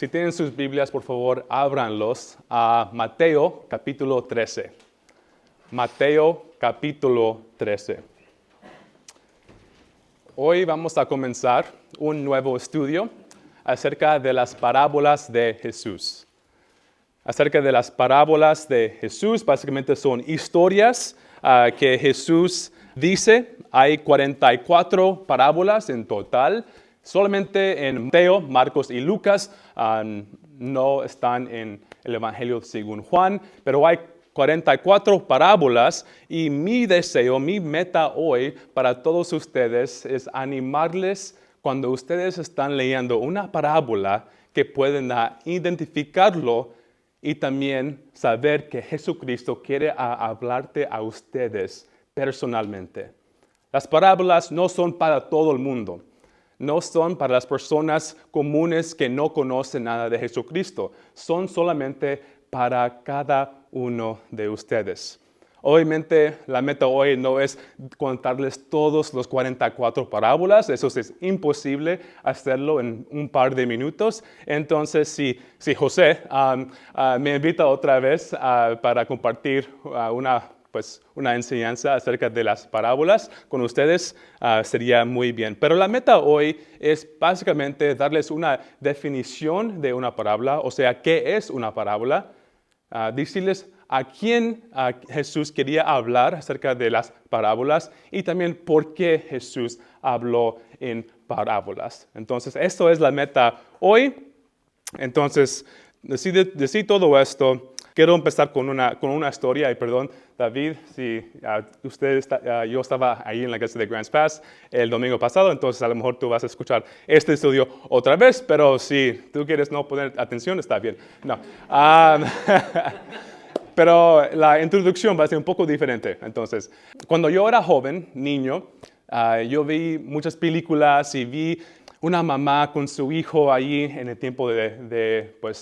Si tienen sus Biblias, por favor, ábranlos a Mateo capítulo 13. Mateo capítulo 13. Hoy vamos a comenzar un nuevo estudio acerca de las parábolas de Jesús. Acerca de las parábolas de Jesús, básicamente son historias que Jesús dice. Hay 44 parábolas en total. Solamente en Mateo, Marcos y Lucas no están en el Evangelio según Juan, pero hay 44 parábolas y mi deseo, mi meta hoy para todos ustedes es animarles cuando ustedes están leyendo una parábola que pueden identificarlo y también saber que Jesucristo quiere hablarte a ustedes personalmente. Las parábolas no son para todo el mundo. No son para las personas comunes que no conocen nada de Jesucristo. Son solamente para cada uno de ustedes. Obviamente, la meta hoy no es contarles todos los 44 parábolas. Eso es imposible hacerlo en un par de minutos. Entonces, si José me invita otra vez para compartir una enseñanza acerca de las parábolas con ustedes, sería muy bien. Pero la meta hoy es básicamente darles una definición de una parábola, o sea, ¿qué es una parábola? Decirles a quién Jesús quería hablar acerca de las parábolas y también por qué Jesús habló en parábolas. Entonces, esto es la meta hoy. Entonces, decir todo esto. Quiero empezar con una historia, y perdón, David, si yo estaba ahí en la iglesia de Grants Pass el domingo pasado, entonces a lo mejor tú vas a escuchar este estudio otra vez, pero si tú quieres no poner atención, está bien. No. Pero la introducción va a ser un poco diferente. Entonces, cuando yo era joven, niño, yo vi muchas películas y vi una mamá con su hijo ahí en el tiempo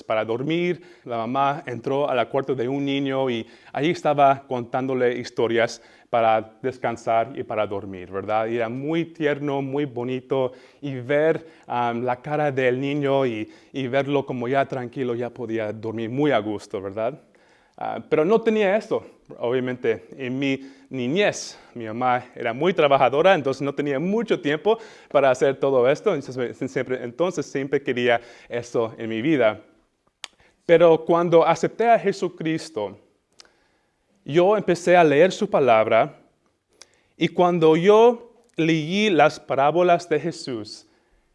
para dormir. La mamá entró al cuarto de un niño y ahí estaba contándole historias para descansar y para dormir, ¿verdad? Y era muy tierno, muy bonito y ver la cara del niño y verlo como ya tranquilo, ya podía dormir muy a gusto, ¿verdad? Pero no tenía esto. Obviamente, en mi niñez, mi mamá era muy trabajadora, entonces no tenía mucho tiempo para hacer todo esto. Entonces siempre quería eso en mi vida. Pero cuando acepté a Jesucristo, yo empecé a leer su palabra y cuando yo leí las parábolas de Jesús,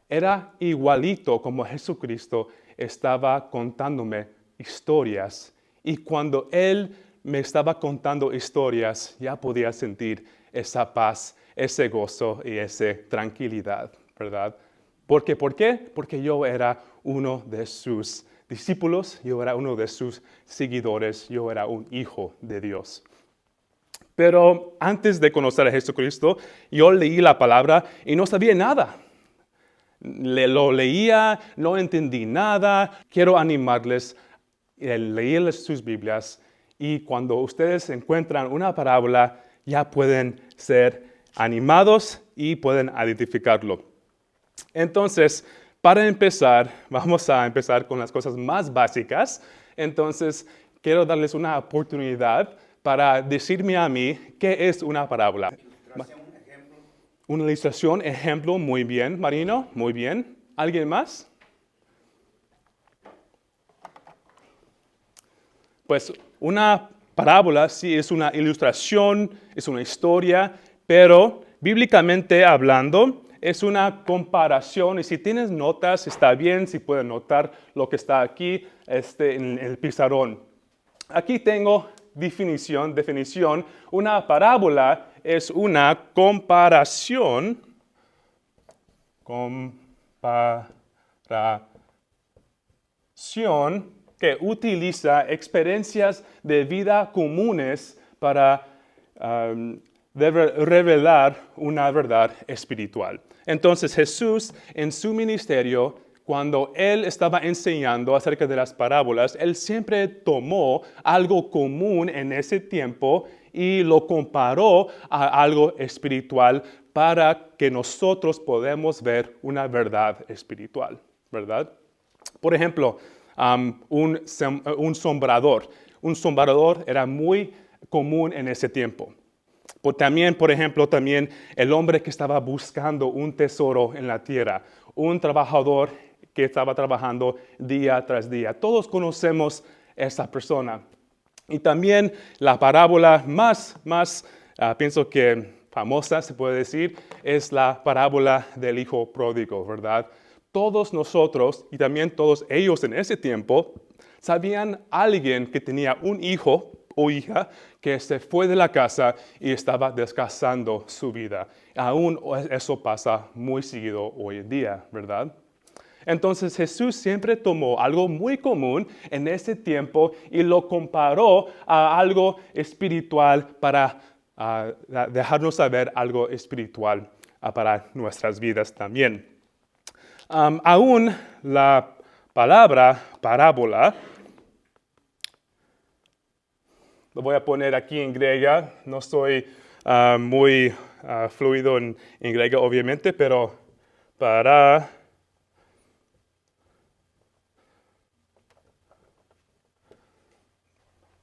era igualito como Jesucristo estaba contándome historias. Y cuando Él me estaba contando historias, ya podía sentir esa paz, ese gozo y esa tranquilidad, ¿verdad? ¿Por qué? Porque yo era uno de sus discípulos, yo era uno de sus seguidores, yo era un hijo de Dios. Pero antes de conocer a Jesucristo, yo leí la palabra y no sabía nada. Lo leía, no entendí nada. Quiero animarles leerles sus Biblias y cuando ustedes encuentran una parábola ya pueden ser animados y pueden identificarlo. Entonces, para empezar, vamos a empezar con las cosas más básicas. Entonces, quiero darles una oportunidad para decirme a mí qué es una parábola. Una ilustración, ejemplo, muy bien, Marino, muy bien. ¿Alguien más? Pues una parábola sí es una ilustración, es una historia, pero bíblicamente hablando es una comparación. Y si tienes notas, está bien si puedes notar lo que está aquí en el pizarrón. Aquí tengo definición. Una parábola es una comparación. Que utiliza experiencias de vida comunes para revelar una verdad espiritual. Entonces Jesús en su ministerio, cuando Él estaba enseñando acerca de las parábolas, Él siempre tomó algo común en ese tiempo y lo comparó a algo espiritual para que nosotros podamos ver una verdad espiritual, ¿verdad? Por ejemplo, un sombrador. Un sombrador era muy común en ese tiempo. También, por ejemplo, también el hombre que estaba buscando un tesoro en la tierra, un trabajador que estaba trabajando día tras día. Todos conocemos a esa persona. Y también la parábola más pienso que famosa, se puede decir, es la parábola del hijo pródigo, ¿verdad? Todos nosotros y también todos ellos en ese tiempo sabían alguien que tenía un hijo o hija que se fue de la casa y estaba desgasando su vida. Aún eso pasa muy seguido hoy en día, ¿verdad? Entonces Jesús siempre tomó algo muy común en ese tiempo y lo comparó a algo espiritual para dejarnos saber algo espiritual para nuestras vidas también. Aún la palabra parábola, lo voy a poner aquí en griega, no soy muy fluido en griego obviamente, pero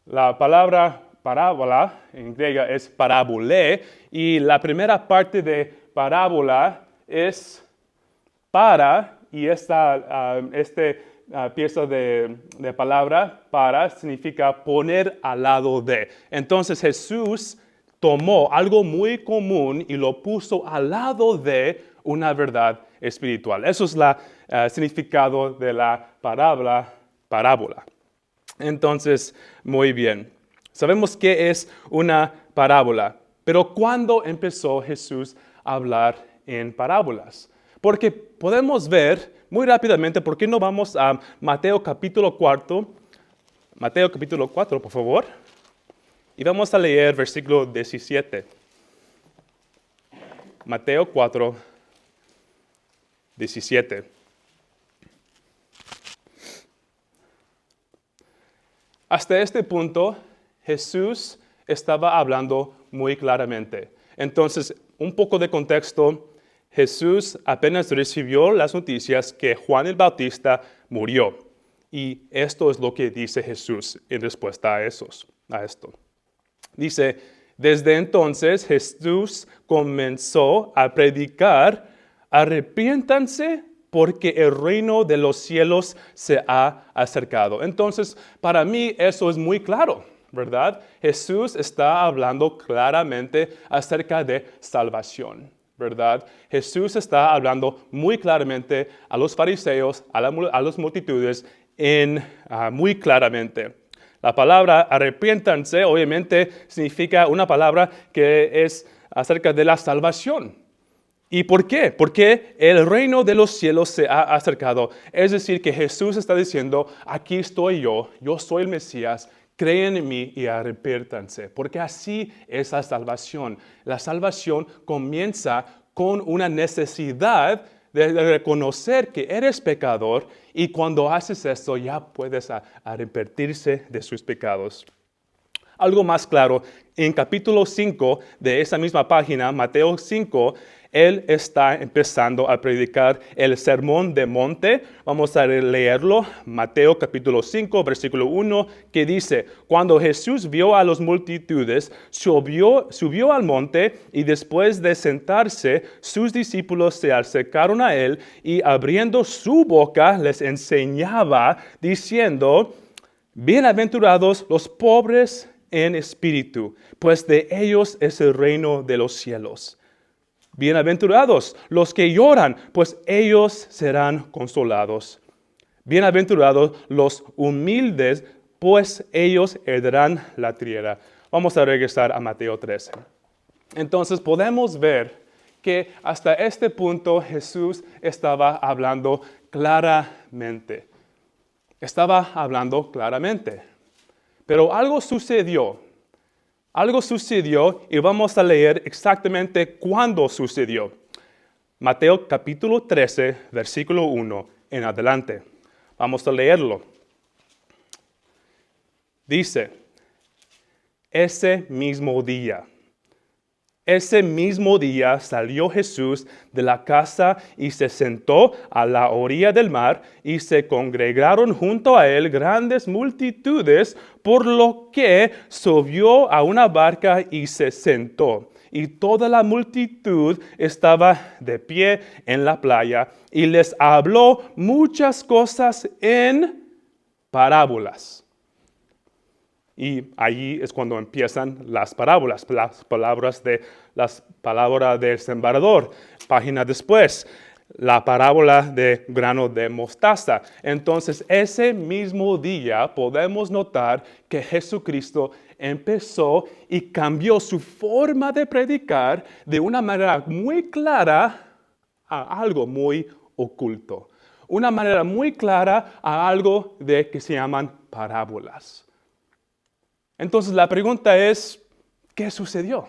la palabra parábola en griega es parabole y la primera parte de parábola es para y esta pieza de palabra para significa poner al lado de. Entonces Jesús tomó algo muy común y lo puso al lado de una verdad espiritual. Eso es el significado de la parábola. Entonces, muy bien. Sabemos que es una parábola, pero ¿cuándo empezó Jesús a hablar en parábolas? Porque podemos ver muy rápidamente, ¿por qué no vamos a Mateo capítulo 4? Mateo capítulo 4, por favor. Y vamos a leer versículo 17. Mateo 4, 17. Hasta este punto, Jesús estaba hablando muy claramente. Entonces, un poco de contexto. Jesús apenas recibió las noticias que Juan el Bautista murió. Y esto es lo que dice Jesús en respuesta a esto. Dice, desde entonces Jesús comenzó a predicar, arrepiéntanse porque el reino de los cielos se ha acercado. Entonces, para mí eso es muy claro, ¿verdad? Jesús está hablando claramente acerca de salvación, ¿verdad? Jesús está hablando muy claramente a los fariseos, a las multitudes, muy claramente. La palabra arrepiéntanse obviamente significa una palabra que es acerca de la salvación. ¿Y por qué? Porque el reino de los cielos se ha acercado. Es decir, que Jesús está diciendo, aquí estoy yo soy el Mesías, creen en mí y arrepiéntanse. Porque así es la salvación. La salvación comienza con una necesidad de reconocer que eres pecador y cuando haces esto ya puedes arrepentirse de sus pecados. Algo más claro, en capítulo 5 de esa misma página, Mateo 5, él está empezando a predicar el sermón de monte. Vamos a leerlo, Mateo capítulo 5, versículo 1, que dice, cuando Jesús vio a las multitudes, subió al monte y después de sentarse, sus discípulos se acercaron a él y abriendo su boca les enseñaba, diciendo, bienaventurados los pobres en espíritu, pues de ellos es el reino de los cielos. Bienaventurados los que lloran, pues ellos serán consolados. Bienaventurados los humildes, pues ellos heredarán la tierra. Vamos a regresar a Mateo 13. Entonces podemos ver que hasta este punto Jesús estaba hablando claramente. Estaba hablando claramente. Pero algo sucedió y vamos a leer exactamente cuándo sucedió. Mateo capítulo 13, versículo 1 en adelante. Vamos a leerlo. Dice, ese mismo día, Ese mismo día salió Jesús de la casa y se sentó a la orilla del mar, y se congregaron junto a él grandes multitudes, por lo que subió a una barca y se sentó. Y toda la multitud estaba de pie en la playa, y les habló muchas cosas en parábolas. Y allí es cuando empiezan las parábolas, las palabras del sembrador. Página después, la parábola de grano de mostaza. Entonces, ese mismo día podemos notar que Jesucristo empezó y cambió su forma de predicar de una manera muy clara a algo muy oculto. Una manera muy clara a algo que se llaman parábolas. Entonces la pregunta es, ¿qué sucedió?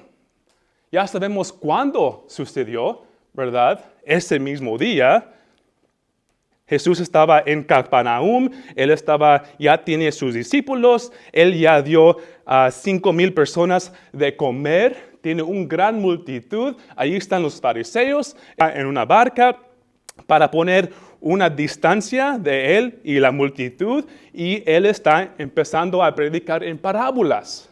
Ya sabemos cuándo sucedió, ¿verdad? Ese mismo día. Jesús estaba en Capernaum, ya tiene sus discípulos, él ya dio a 5,000 personas de comer, tiene una gran multitud, ahí están los fariseos en una barca para poner una distancia de él y la multitud, y él está empezando a predicar en parábolas.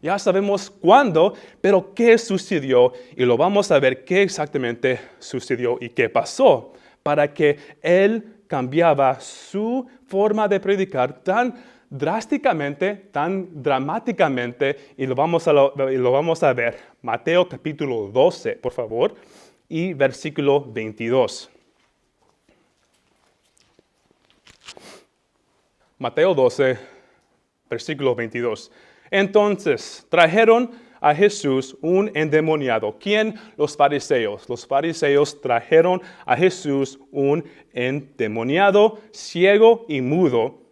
Ya sabemos cuándo, pero qué sucedió, y lo vamos a ver qué exactamente sucedió y qué pasó, para que él cambiaba su forma de predicar tan drásticamente, tan dramáticamente, y lo vamos a ver. Mateo capítulo 12, por favor, y versículo 22. Mateo 12, versículo 22. Entonces trajeron a Jesús un endemoniado. ¿Quién? Los fariseos. Los fariseos trajeron a Jesús un endemoniado, ciego y mudo,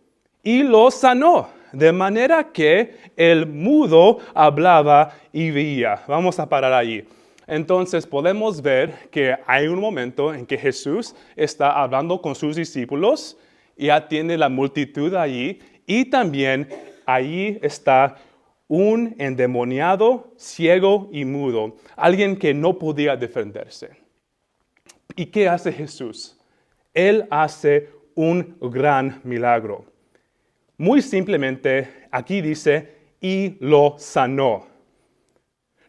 y lo sanó, de manera que el mudo hablaba y veía. Vamos a parar allí. Entonces podemos ver que hay un momento en que Jesús está hablando con sus discípulos, ya tiene la multitud allí, y también allí está un endemoniado, ciego y mudo, alguien que no podía defenderse. ¿Y qué hace Jesús? Él hace un gran milagro. Muy simplemente, aquí dice, y lo sanó.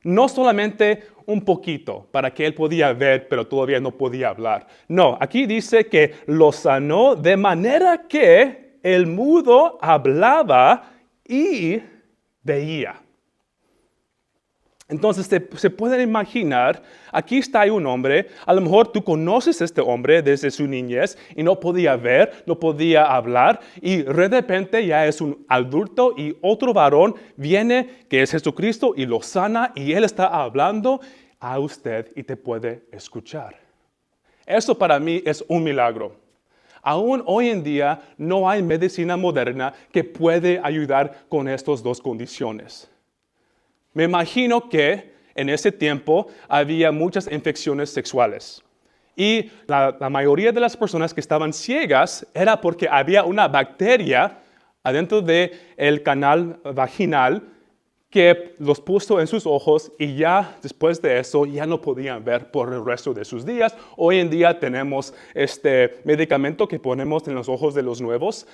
No solamente un poquito, para que él podía ver, pero todavía no podía hablar. No, aquí dice que lo sanó de manera que el mudo hablaba y veía. Entonces se pueden imaginar, aquí está un hombre, a lo mejor tú conoces a este hombre desde su niñez y no podía ver, no podía hablar, y de repente ya es un adulto y otro varón viene que es Jesucristo y lo sana, y él está hablando a usted y te puede escuchar. Eso para mí es un milagro. Aún hoy en día no hay medicina moderna que puede ayudar con estas dos condiciones. Me imagino que en ese tiempo había muchas infecciones sexuales. Y la mayoría de las personas que estaban ciegas era porque había una bacteria adentro del canal vaginal que los puso en sus ojos, y ya después de eso ya no podían ver por el resto de sus días. Hoy en día tenemos este medicamento que ponemos en los ojos de los nuevos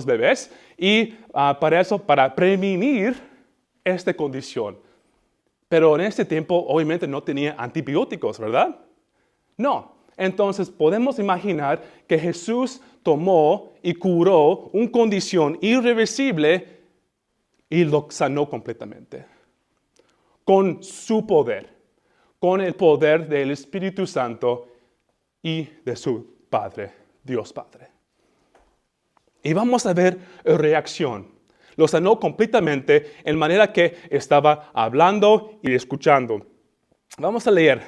bebés, y para prevenir esta condición. Pero en ese tiempo obviamente no tenía antibióticos, ¿verdad? No. Entonces podemos imaginar que Jesús tomó y curó una condición irreversible y lo sanó completamente. Con su poder, con el poder del Espíritu Santo y de su Padre, Dios Padre. Y vamos a ver la reacción. Lo sanó completamente en manera que estaba hablando y escuchando. Vamos a leer.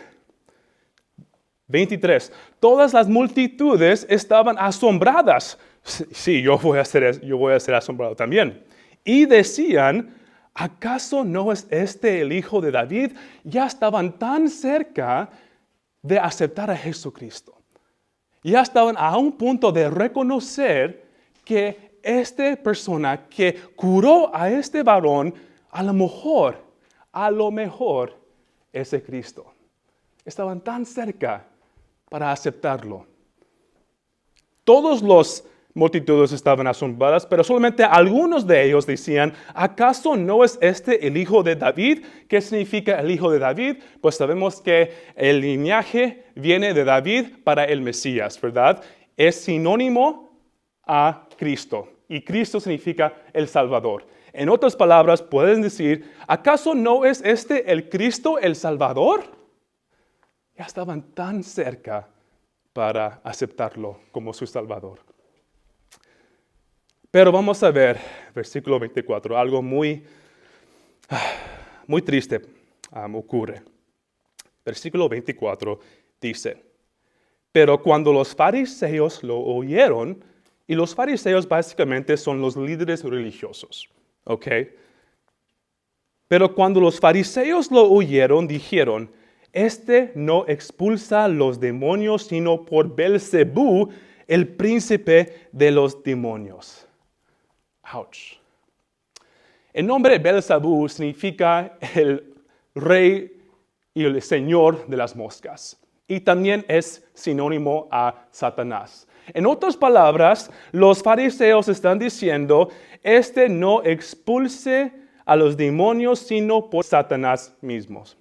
23. Todas las multitudes estaban asombradas. Sí, yo voy a ser asombrado también. Y decían, ¿acaso no es este el hijo de David? Ya estaban tan cerca de aceptar a Jesucristo. Ya estaban a un punto de reconocer que esta persona que curó a este varón, a lo mejor ese Cristo. Estaban tan cerca para aceptarlo. Todos los multitudes estaban asombradas, pero solamente algunos de ellos decían, ¿acaso no es este el hijo de David? ¿Qué significa el hijo de David? Pues sabemos que el linaje viene de David para el Mesías, ¿verdad? Es sinónimo a Cristo, y Cristo significa el Salvador. En otras palabras, pueden decir, ¿acaso no es este el Cristo, el Salvador? Ya estaban tan cerca para aceptarlo como su Salvador. Pero vamos a ver, versículo 24, algo muy triste ocurre. Versículo 24 dice, pero cuando los fariseos lo oyeron, y los fariseos básicamente son los líderes religiosos, ¿ok? Pero cuando los fariseos lo oyeron, dijeron, este no expulsa los demonios, sino por Belzebú, el príncipe de los demonios. Ouch. El nombre Belzebú significa el rey y el señor de las moscas. Y también es sinónimo a Satanás. En otras palabras, los fariseos están diciendo, este no expulse a los demonios, sino por Satanás mismos.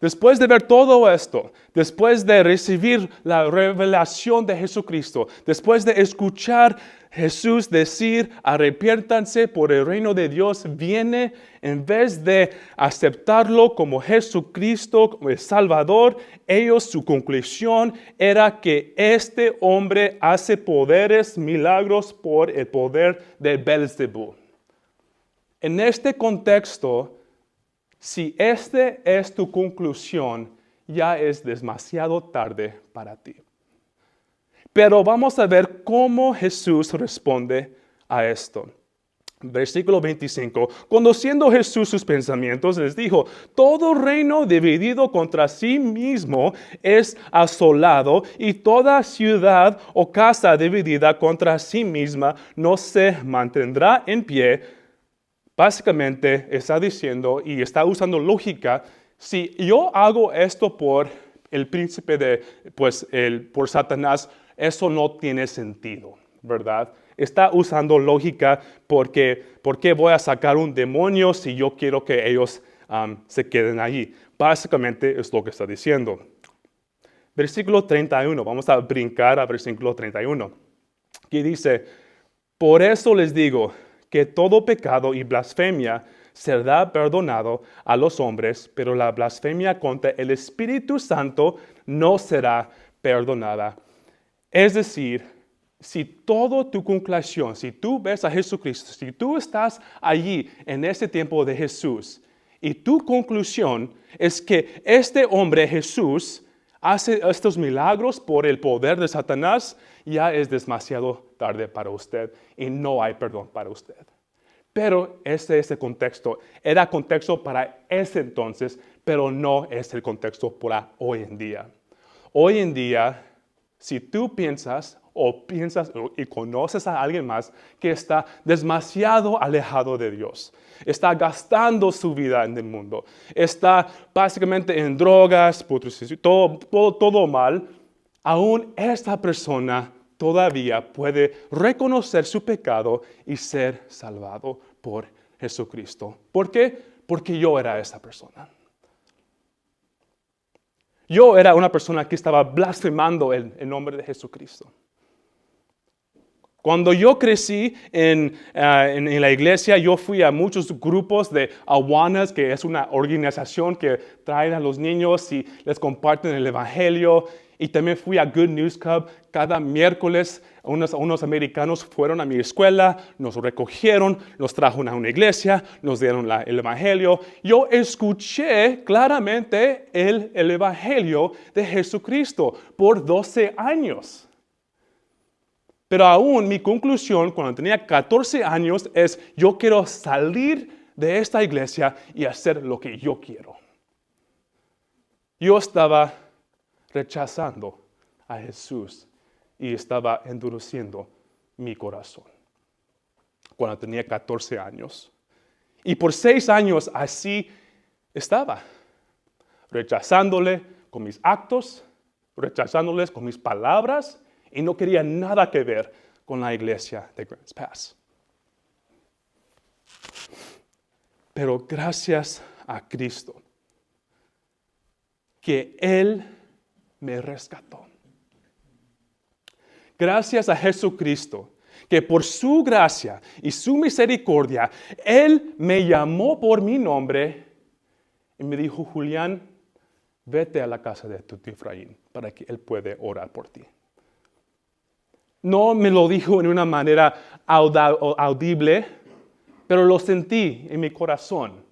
Después de ver todo esto, después de recibir la revelación de Jesucristo, después de escuchar Jesús decir, arrepiéntanse por el reino de Dios, viene en vez de aceptarlo como Jesucristo, como el Salvador, su conclusión era que este hombre hace poderes, milagros por el poder de Belzebú. En este contexto, si esta es tu conclusión, ya es demasiado tarde para ti. Pero vamos a ver cómo Jesús responde a esto. Versículo 25. Conociendo Jesús sus pensamientos, les dijo, todo reino dividido contra sí mismo es asolado, y toda ciudad o casa dividida contra sí misma no se mantendrá en pie. Básicamente está diciendo y está usando lógica, si yo hago esto por el príncipe por Satanás, eso no tiene sentido, ¿verdad? Está usando lógica porque ¿por qué voy a sacar un demonio si yo quiero que ellos se queden allí? Básicamente es lo que está diciendo. Versículo 31, vamos a brincar a versículo 31, que dice, por eso les digo, que todo pecado y blasfemia será perdonado a los hombres, pero la blasfemia contra el Espíritu Santo no será perdonada. Es decir, si toda tu conclusión, si tú ves a Jesucristo, si tú estás allí en ese tiempo de Jesús, y tu conclusión es que este hombre Jesús hace estos milagros por el poder de Satanás, ya es demasiado tarde para usted y no hay perdón para usted. Pero ese es el contexto. Era contexto para ese entonces, pero no es el contexto para hoy en día. Hoy en día, si tú piensas y conoces a alguien más que está demasiado alejado de Dios, está gastando su vida en el mundo, está básicamente en drogas, todo mal, aún esta persona todavía puede reconocer su pecado y ser salvado por Jesucristo. ¿Por qué? Porque yo era esa persona. Yo era una persona que estaba blasfemando el nombre de Jesucristo. Cuando yo crecí en la iglesia, yo fui a muchos grupos de Awanas, que es una organización que trae a los niños y les comparten el evangelio. Y también fui a Good News Club. Cada miércoles unos americanos fueron a mi escuela, nos recogieron, nos trajeron a una iglesia, nos dieron el evangelio. Yo escuché claramente el evangelio de Jesucristo por 12 años. Pero aún mi conclusión cuando tenía 14 años es, yo quiero salir de esta iglesia y hacer lo que yo quiero. Yo estaba rechazando a Jesús y estaba endureciendo mi corazón cuando tenía 14 años. Y por 6 años así estaba rechazándole con mis actos, rechazándoles con mis palabras, y no quería nada que ver con la iglesia de Grants Pass. Pero gracias a Cristo, que Él me rescató. Gracias a Jesucristo, que por su gracia y su misericordia, Él me llamó por mi nombre y me dijo, Julián, vete a la casa de tu tío Efraín para que Él pueda orar por ti. No me lo dijo en una manera audible, pero lo sentí en mi corazón.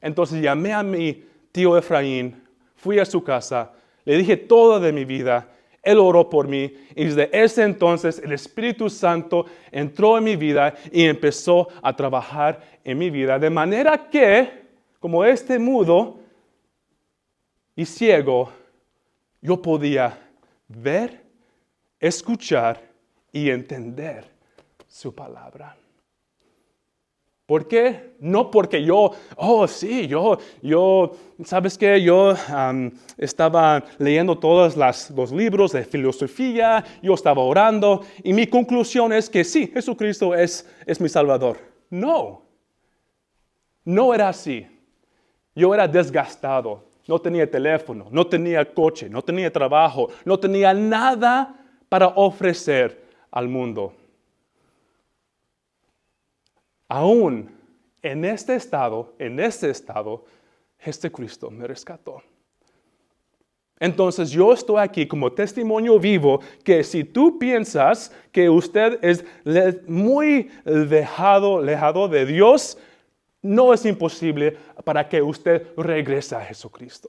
Entonces llamé a mi tío Efraín, fui a su casa, le dije todo de mi vida, él oró por mí y desde ese entonces el Espíritu Santo entró en mi vida y empezó a trabajar en mi vida. De manera que, como este mudo y ciego, yo podía ver, escuchar y entender su palabra. ¿Por qué? No porque ¿sabes qué? Yo estaba leyendo todos los libros de filosofía, yo estaba orando, y mi conclusión es que sí, Jesucristo es mi Salvador. No era así. Yo era desgastado, no tenía teléfono, no tenía coche, no tenía trabajo, no tenía nada para ofrecer al mundo. Aún en este estado, Jesucristo me rescató. Entonces yo estoy aquí como testimonio vivo que si tú piensas que usted es muy alejado de Dios, no es imposible para que usted regrese a Jesucristo.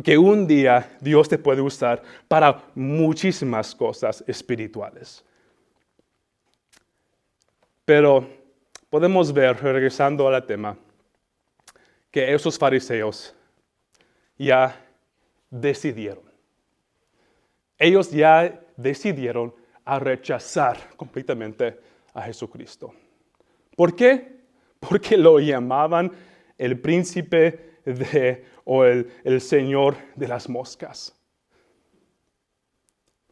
Que un día Dios te puede usar para muchísimas cosas espirituales. Pero podemos ver, regresando al tema, que esos fariseos ya decidieron. Ellos ya decidieron a rechazar completamente a Jesucristo. ¿Por qué? Porque lo llamaban el príncipe o el señor de las moscas.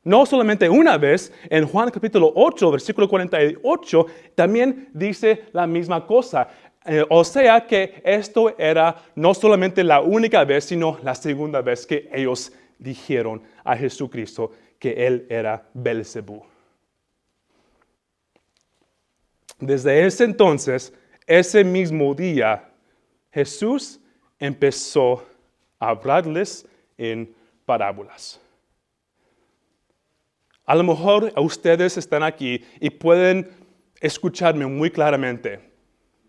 No solamente una vez, en Juan capítulo 8, versículo 48, también dice la misma cosa. O sea que esto era no solamente la única vez, sino la segunda vez que ellos dijeron a Jesucristo que Él era Belzebú. Desde ese entonces, ese mismo día, Jesús empezó a hablarles en parábolas. A lo mejor ustedes están aquí y pueden escucharme muy claramente.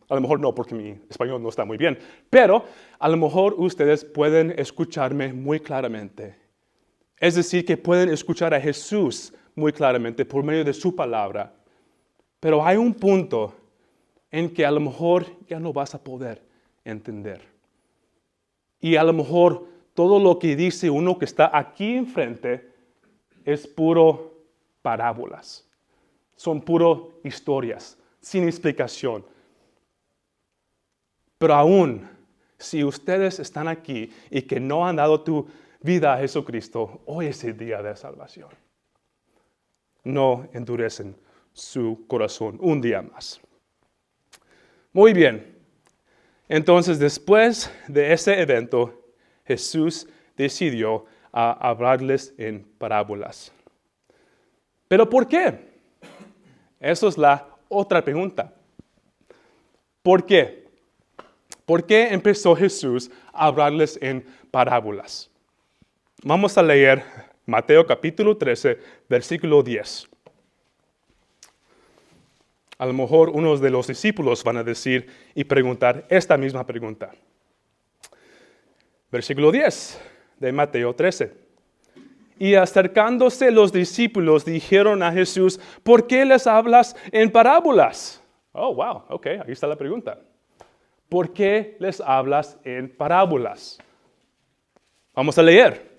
A lo mejor no, porque mi español no está muy bien. Pero a lo mejor ustedes pueden escucharme muy claramente. Es decir, que pueden escuchar a Jesús muy claramente por medio de su palabra. Pero hay un punto en que a lo mejor ya no vas a poder entender. Y a lo mejor todo lo que dice uno que está aquí enfrente es puro parábolas. Son puro historias, sin explicación. Pero aún, si ustedes están aquí y que no han dado tu vida a Jesucristo, hoy es el día de salvación. No endurecen su corazón un día más. Muy bien. Entonces, después de ese evento, Jesús decidió hablarles en parábolas. ¿Pero por qué? Esa es la otra pregunta. ¿Por qué? ¿Por qué empezó Jesús a hablarles en parábolas? Vamos a leer Mateo capítulo 13, versículo 10. A lo mejor unos de los discípulos van a decir y preguntar esta misma pregunta. Versículo 10 de Mateo 13. Y acercándose los discípulos dijeron a Jesús, ¿por qué les hablas en parábolas? Oh, wow, ok, ahí está la pregunta. ¿Por qué les hablas en parábolas? Vamos a leer.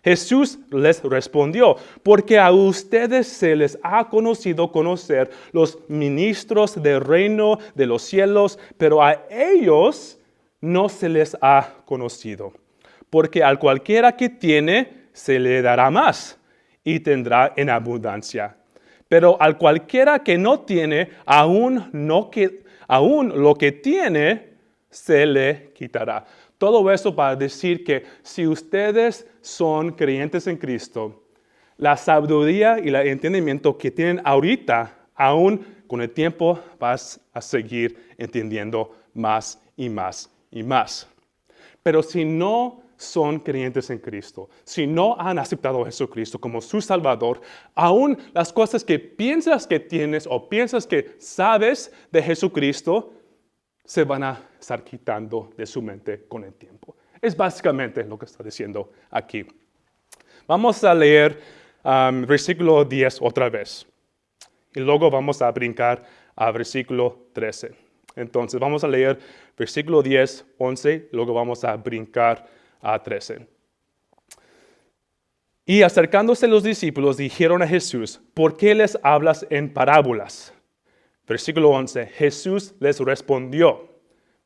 Jesús les respondió, porque a ustedes se les ha conocido conocer los ministros del reino de los cielos, pero a ellos no se les ha conocido, porque al cualquiera que tiene, se le dará más y tendrá en abundancia. Pero al cualquiera que no tiene, aún lo que tiene, se le quitará. Todo eso para decir que si ustedes son creyentes en Cristo, la sabiduría y el entendimiento que tienen ahorita, aún con el tiempo vas a seguir entendiendo más y más y más. Pero si no son creyentes en Cristo, si no han aceptado a Jesucristo como su Salvador, aún las cosas que piensas que tienes o piensas que sabes de Jesucristo, se van a estar quitando de su mente con el tiempo. Es básicamente lo que está diciendo aquí. Vamos a leer versículo 10 otra vez. Y luego vamos a brincar a versículo 13. Entonces vamos a leer versículo 10, 11, luego vamos a brincar a 13. Y acercándose los discípulos dijeron a Jesús, ¿por qué les hablas en parábolas? Versículo 11, Jesús les respondió.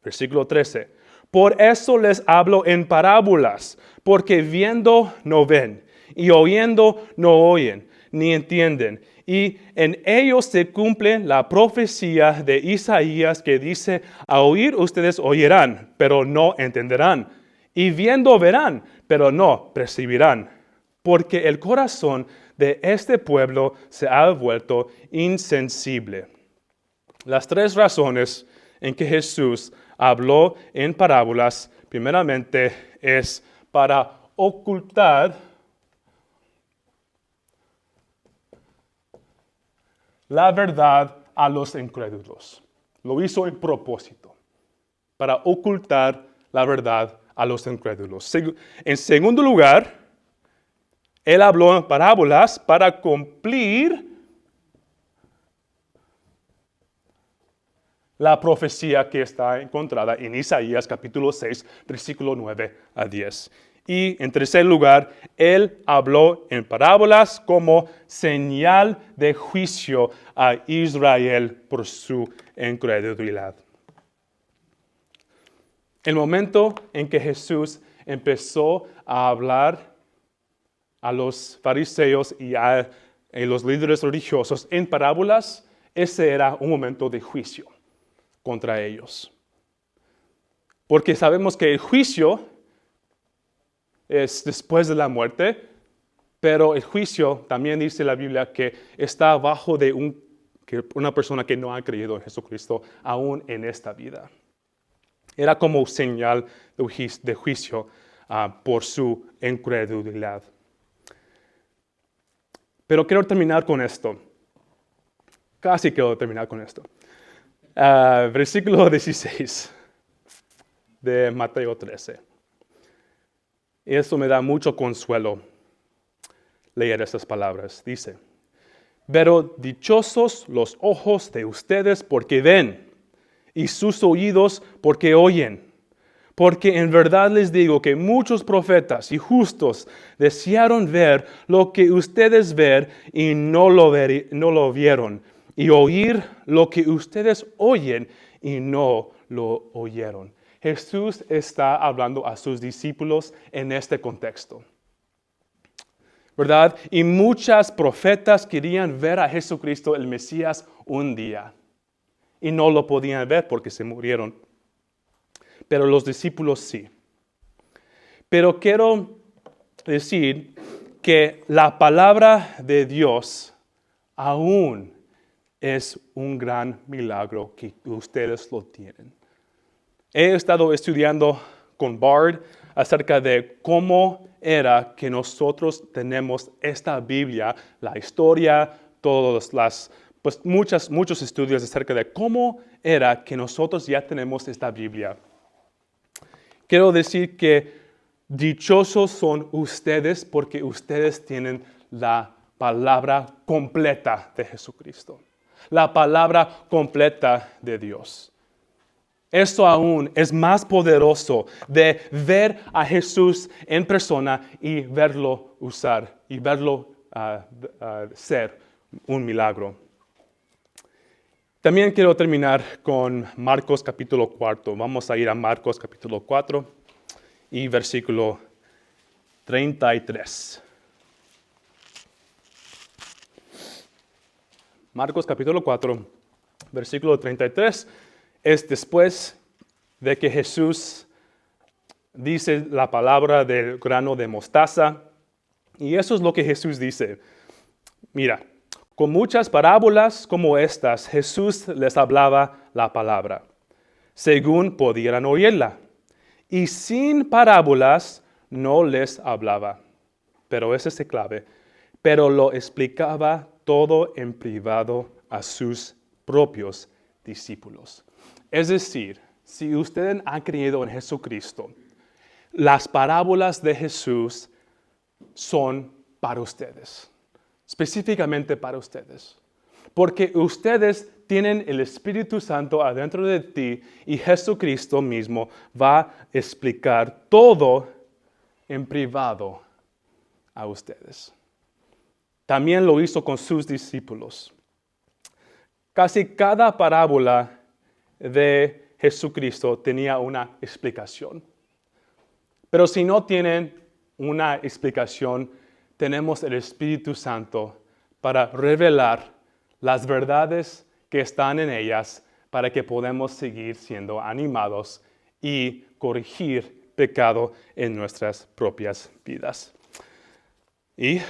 Versículo 13, por eso les hablo en parábolas, porque viendo no ven, y oyendo no oyen, ni entienden. Y en ellos se cumple la profecía de Isaías que dice, a oír ustedes oirán, pero no entenderán. Y viendo verán, pero no percibirán. Porque el corazón de este pueblo se ha vuelto insensible. Las tres razones en que Jesús habló en parábolas, primeramente, es para ocultar la verdad a los incrédulos. Lo hizo en propósito, para ocultar la verdad a los incrédulos. En segundo lugar, Él habló en parábolas para cumplir la profecía que está encontrada en Isaías capítulo 6, versículo 9 a 10. Y en tercer lugar, Él habló en parábolas como señal de juicio a Israel por su incredulidad. El momento en que Jesús empezó a hablar a los fariseos y a los líderes religiosos en parábolas, ese era un momento de juicio contra ellos. Porque sabemos que el juicio es después de la muerte, pero el juicio también dice la Biblia que está abajo de una persona que no ha creído en Jesucristo aún en esta vida. Era como señal de juicio por su incredulidad. Pero quiero terminar con esto. Casi quiero terminar con esto. Versículo 16 de Mateo 13. Y eso me da mucho consuelo leer esas palabras. Dice, pero dichosos los ojos de ustedes porque ven, y sus oídos porque oyen. Porque en verdad les digo que muchos profetas y justos desearon ver lo que ustedes ven y no lo vieron, y oír lo que ustedes oyen y no lo oyeron. Jesús está hablando a sus discípulos en este contexto, ¿verdad? Y muchas profetas querían ver a Jesucristo, el Mesías, un día. Y no lo podían ver porque se murieron. Pero los discípulos sí. Pero quiero decir que la palabra de Dios aún es un gran milagro que ustedes lo tienen. He estado estudiando con Bard acerca de cómo era que nosotros tenemos esta Biblia, la historia, muchos estudios acerca de cómo era que nosotros ya tenemos esta Biblia. Quiero decir que dichosos son ustedes porque ustedes tienen la palabra completa de Jesucristo, la palabra completa de Dios. Esto aún es más poderoso de ver a Jesús en persona y verlo usar y verlo ser un milagro. También quiero terminar con Marcos capítulo 4. Vamos a ir a Marcos capítulo 4 y versículo 33. Marcos capítulo 4, versículo 33, es después de que Jesús dice la palabra del grano de mostaza. Y eso es lo que Jesús dice. Mira, con muchas parábolas como estas, Jesús les hablaba la palabra, según pudieran oírla. Y sin parábolas no les hablaba. Pero ese es el clave. Pero lo explicaba todo en privado a sus propios discípulos. Es decir, si ustedes han creído en Jesucristo, las parábolas de Jesús son para ustedes, específicamente para ustedes. Porque ustedes tienen el Espíritu Santo adentro de ti y Jesucristo mismo va a explicar todo en privado a ustedes. También lo hizo con sus discípulos. Casi cada parábola de Jesucristo tenía una explicación. Pero si no tienen una explicación, tenemos el Espíritu Santo para revelar las verdades que están en ellas para que podamos seguir siendo animados y corregir pecado en nuestras propias vidas. Y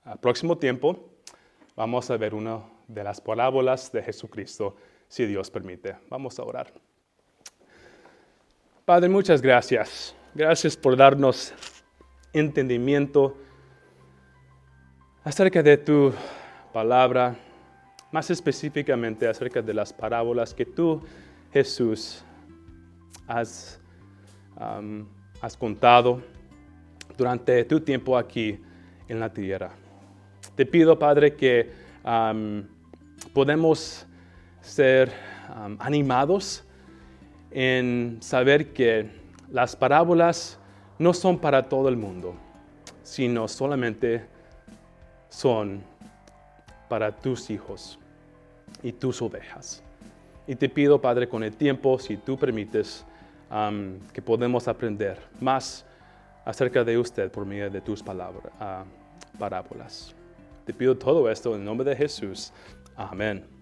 al próximo tiempo vamos a ver una de las parábolas de Jesucristo, si Dios permite. Vamos a orar. Padre, muchas gracias. Gracias por darnos entendimiento acerca de tu palabra, más específicamente acerca de las parábolas que tú, Jesús, has contado durante tu tiempo aquí en la tierra. Te pido, Padre, que podemos ser animados en saber que las parábolas no son para todo el mundo, sino solamente son para tus hijos y tus ovejas. Y te pido, Padre, con el tiempo, si tú permites, que podemos aprender más acerca de usted por medio de tus parábolas. Te pido todo esto en el nombre de Jesús. Amén.